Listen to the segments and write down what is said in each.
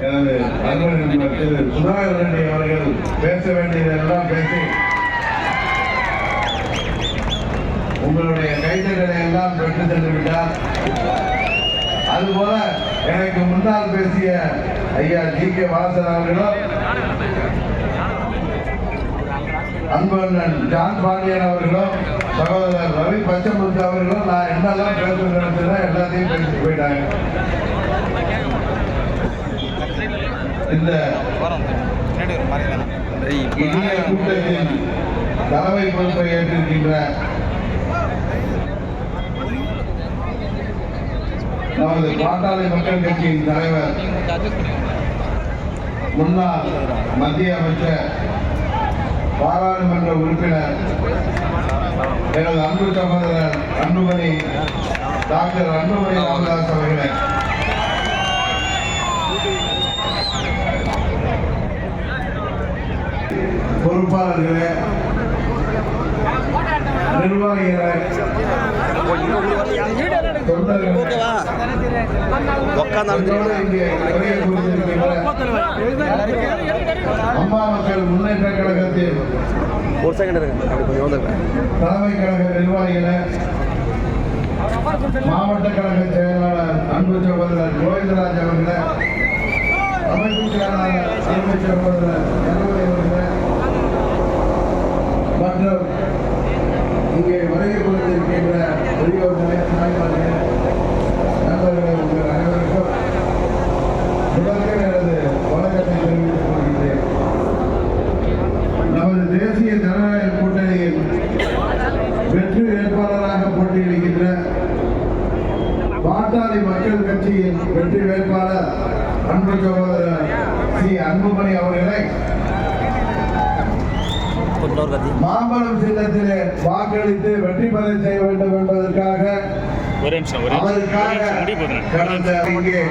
எனது அன்பர் திரு சுதாகர் ரெட்டி அவர்கள் பேச வேண்டியதெல்லாம் பேசி உங்களுடைய கைத்தட்டலை எல்லாம் பெற்று சென்று விட்டார். அதுபோல எனக்கு முன்னால் பேசிய ஐயா ஜி கே வாசன் அவர்களும் அன்பண்ணன் ஜான் பாண்டியன் அவர்களும் சகோதரர் ரவி பச்சமுத்து அவர்களும் நான் என்னெல்லாம் பேச நினைச்சதோ எல்லாத்தையும் பேசிட்டு போயிட்டாங்க. இந்த இனிய கூட்டத்தில் தலைமை பொறுப்பை ஏற்றிருக்கின்ற நமது பாட்டாளி மக்கள் கட்சியின் தலைவர் முன்னாள் மத்திய அமைச்சர் பாராளுமன்ற உறுப்பினர் எனது அன்பு சகோதரர் அன்புமணி டாக்டர் அன்புமணி ராமதாஸ் அவர்களே, பொறுப்பாளர்களே, நிர்வாகிகளே, அம்மா மக்கள் முன்னேற்ற கழகத்தில் தலைமை கழக நிர்வாகிகளே, மாவட்ட கழக செயலாளர் அன்பு சகோதரர் கோவிந்தராஜ் அவர்களே, அமைப்பு செயலாளர் அன்பு சகோதரர் அவர்களே மற்றும் இங்கே வருகை கொடுத்திருக்கின்ற பெரியோர்களே, தாய்மார்களே, நண்பர்களே, உங்கள் அனைவருக்கும் முதலில் எனது வணக்கத்தை தெரிவித்துக் கொள்கின்றேன். நமது தேசிய ஜனநாயக கூட்டணியில் வெற்றி வேட்பாளராக போட்டியிடுகின்ற பாட்டாளி மக்கள் கட்சியின் வெற்றி வேட்பாளர் அன்பு சகோதரர் சி அன்புமணி அவர்களை மாம்பழம் சின்னத்திலே வாக்களித்து வெற்றி பெற செய்ய வேண்டும் என்பதற்காக கடந்த இங்கே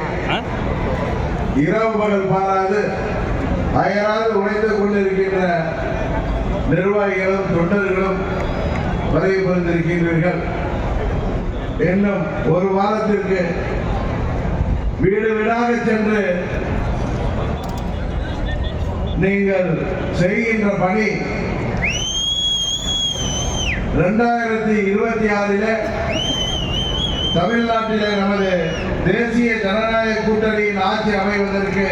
இரவு பகல் பாராது அயராது உழைத்துக் கொண்டிருக்கின்ற நிர்வாகிகளும் தொண்டர்களும் வருகை புரிந்திருக்கின்றீர்கள். இன்னும் ஒரு வாரத்திற்கு வீடு வீடாக சென்று நீங்கள் செய்கின்ற பணி 2026 தமிழ்நாட்டிலே நமது தேசிய ஜனநாயக கூட்டணியின் ஆட்சி அமைவதற்கு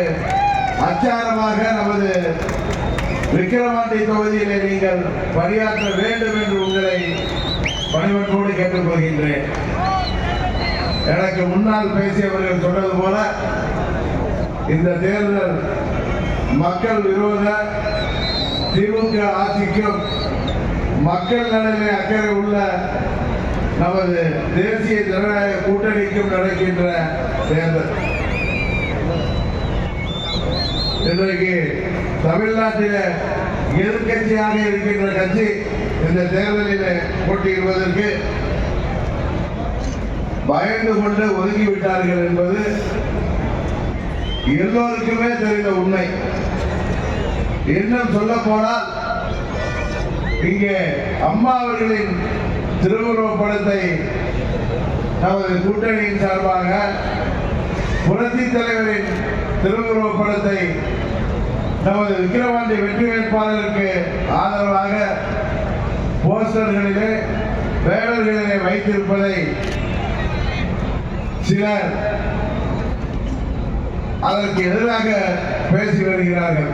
அச்சாரமாக நமது விக்கிரவாண்டி தொகுதியிலே நீங்கள் பணியாற்ற வேண்டும் என்று உங்களை பணிவன்போடு கேட்டுக்கொள்கின்றேன். எனக்கு முன்னால் பேசியவர்கள் சொன்னது போல இந்த தேர்தல் மக்கள் விரோத திமுக ஆட்சிக்கும் மக்கள் நலனில் அக்கறை உள்ள நமது தேசிய ஜனநாயக கூட்டணிக்கும் நடக்கின்ற தேர்தல். இன்றைக்கு தமிழ்நாட்டில் எதிர்கட்சியாக இருக்கின்ற கட்சி இந்த தேர்தலில் போட்டியிடுவதற்கு பயந்து கொண்டு ஒதுங்கிவிட்டார்கள் என்பது எல்லோருக்குமே தெரிந்த உண்மை. இன்னும் சொல்ல போனால் இங்கே அம்மா அவர்களின் திருவுருவப் படத்தை நமது கூட்டணியின் சார்பாக புரட்சி தலைவரின் திருவுருவப் படத்தை நமது விக்கிரவாண்டி வெற்றி வேட்பாளருக்கு ஆதரவாக போஸ்டர்களிலே பேனர்களிலே வைத்திருப்பதை சிலர் அதற்கு எதிராக பேசி வருகிறார்கள்.